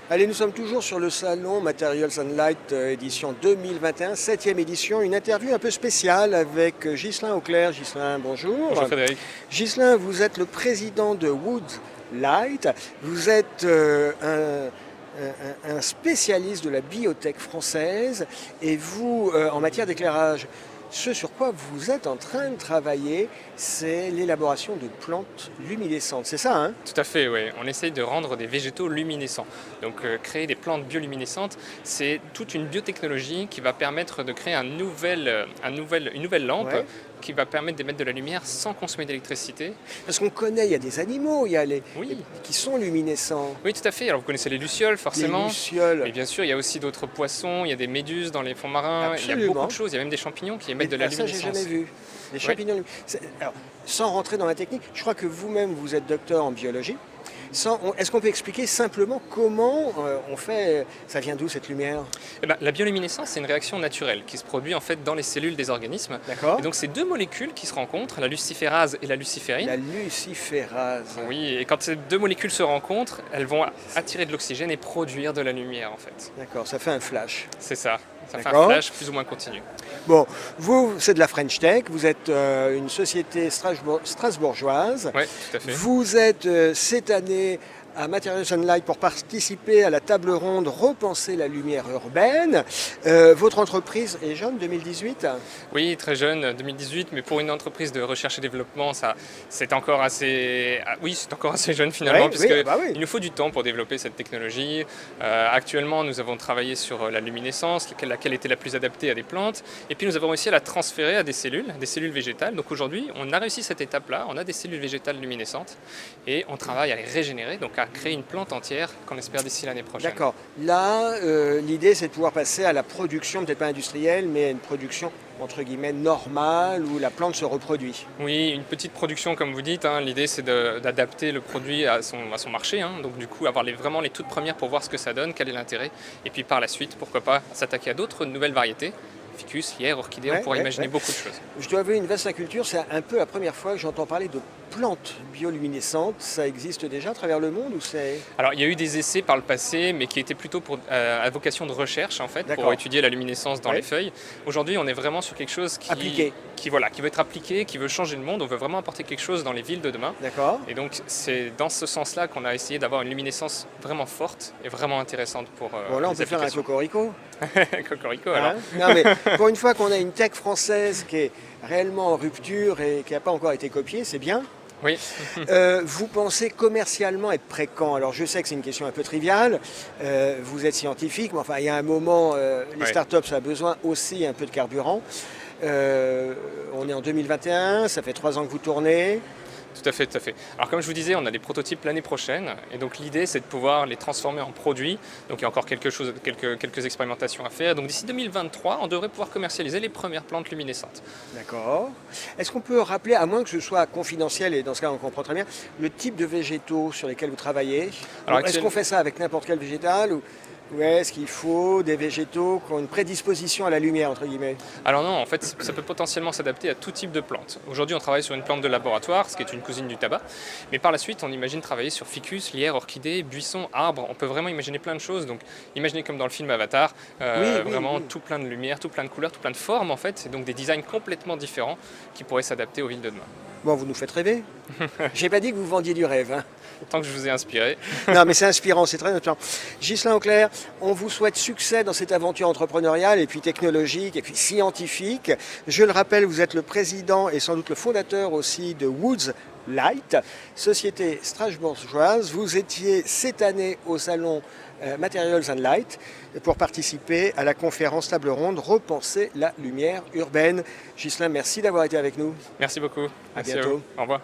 Allez, nous sommes toujours sur le salon Materials and Light édition 2021, 7e édition, une interview un peu spéciale avec Ghislain Auclair. Ghislain, bonjour. Bonjour Frédéric. Ghislain, vous êtes le président de Wood Light, vous êtes un spécialiste de la biotech française et vous, en matière d'éclairage, ce sur quoi vous êtes en train de travailler, c'est l'élaboration de plantes luminescentes, c'est ça, hein? Tout à fait, oui. On essaye de rendre des végétaux luminescents. Donc créer des plantes bioluminescentes, c'est toute une biotechnologie qui va permettre de créer une nouvelle lampe Ouais. qui va permettre d'émettre de la lumière sans consommer d'électricité. Parce qu'on connaît, il y a des animaux, il y a Oui. qui sont luminescents, Oui, tout à fait. Alors vous connaissez les lucioles, les forcément. lucioles. Mais bien sûr, il y a aussi d'autres poissons, il y a des méduses dans les fonds marins, il y a Absolument. beaucoup de choses, il y a même des champignons qui émettent de la Ça, j'ai luminescence. jamais vu. Les champignons. Alors, sans rentrer dans la technique, je crois que vous-même, vous êtes docteur en biologie. Est-ce qu'on peut expliquer simplement comment on fait, ça vient d'où cette lumière? Eh ben, la bioluminescence, c'est une réaction naturelle qui se produit en fait dans les cellules des organismes. D'accord. Et donc c'est deux molécules qui se rencontrent, la luciférase et la luciférine. La luciférase. Oui, et quand ces deux molécules se rencontrent, elles vont attirer de l'oxygène et produire de la lumière en fait. D'accord, ça fait un flash. C'est ça. Ça fait un D'accord. flash plus ou moins continu. Bon, vous, c'est de la French Tech, vous êtes une société strasbourgeoise. Oui, tout à fait. Vous êtes cette année à Materials and Light pour participer à la table ronde Repenser la lumière urbaine. Votre entreprise est jeune, 2018? Oui, très jeune, 2018, mais pour une entreprise de recherche et développement, c'est encore assez, c'est encore assez jeune finalement, Oui, puisque oui, bah oui. il nous faut du temps pour développer cette technologie. Actuellement, nous avons travaillé sur la luminescence, laquelle était la plus adaptée à des plantes, et puis nous avons réussi à la transférer à des cellules végétales. Donc aujourd'hui, on a réussi cette étape-là, on a des cellules végétales luminescentes, et on travaille à les régénérer, donc à créer une plante entière qu'on espère d'ici l'année prochaine. D'accord. Là, l'idée, c'est de pouvoir passer à la production, peut-être pas industrielle, mais à une production, entre guillemets, normale, où la plante se reproduit. Oui, une petite production comme vous dites, hein. L'idée c'est d'adapter le produit à son marché, hein. Donc du coup avoir vraiment les toutes premières pour voir ce que ça donne, quel est l'intérêt, et puis par la suite, pourquoi pas s'attaquer à d'autres nouvelles variétés, ficus, lierre, orchidée, on pourrait imaginer beaucoup de choses. Je dois avouer, une vaste culture, c'est un peu la première fois que j'entends parler de plantes bioluminescentes. Ça existe déjà à travers le monde ou c'est... Alors il y a eu des essais par le passé, mais qui étaient plutôt à vocation de recherche en fait, D'accord. pour étudier la luminescence dans Ouais. les feuilles. Aujourd'hui on est vraiment sur quelque chose Appliqué. qui veut être appliqué, qui veut changer le monde, on veut vraiment apporter quelque chose dans les villes de demain. D'accord. Et donc c'est dans ce sens-là qu'on a essayé d'avoir une luminescence vraiment forte et vraiment intéressante pour Bon, là, on les peut faire un applications. cocorico. Cocorico alors. Hein? Non, mais pour une fois qu'on a une tech française qui est réellement en rupture et qui n'a pas encore été copiée, c'est bien. Oui. Vous pensez commercialement être prêt quand? Alors je sais que c'est une question un peu triviale, vous êtes scientifique, mais enfin il y a un moment, les Ouais. startups ça a besoin aussi un peu de carburant. On est en 2021, ça fait 3 ans que vous tournez. Tout à fait, tout à fait. Alors comme je vous disais, on a des prototypes l'année prochaine, et donc l'idée c'est de pouvoir les transformer en produits. Donc il y a encore quelques expérimentations à faire. Donc d'ici 2023, on devrait pouvoir commercialiser les premières plantes luminescentes. D'accord. Est-ce qu'on peut rappeler, à moins que ce soit confidentiel, et dans ce cas on comprend très bien, le type de végétaux sur lesquels vous travaillez? Alors, Est-ce qu'on fait ça avec n'importe quel végétal ou est-ce qu'il faut des végétaux qui ont une prédisposition à la lumière, entre guillemets? Alors non, en fait, ça peut potentiellement s'adapter à tout type de plante. Aujourd'hui, on travaille sur une plante de laboratoire, ce qui est une cousine du tabac. Mais par la suite, on imagine travailler sur ficus, lierre, orchidée, buissons, arbres. On peut vraiment imaginer plein de choses. Donc, imaginez comme dans le film Avatar, vraiment oui. tout plein de lumière, tout plein de couleurs, tout plein de formes en fait. Et donc des designs complètement différents qui pourraient s'adapter aux villes de demain. Bon, vous nous faites rêver. J'ai pas dit que vous vendiez du rêve, hein. Tant que je vous ai inspiré. Non, mais c'est inspirant, c'est très inspirant. Ghislain Auclair, on vous souhaite succès dans cette aventure entrepreneuriale et puis technologique et puis scientifique. Je le rappelle, vous êtes le président et sans doute le fondateur aussi de Wood Light, société strasbourgeoise. Vous étiez cette année au salon Materials and Light pour participer à la conférence table ronde Repenser la lumière urbaine. Ghislain, merci d'avoir été avec nous. Merci beaucoup. À Merci bientôt. vous. Au revoir.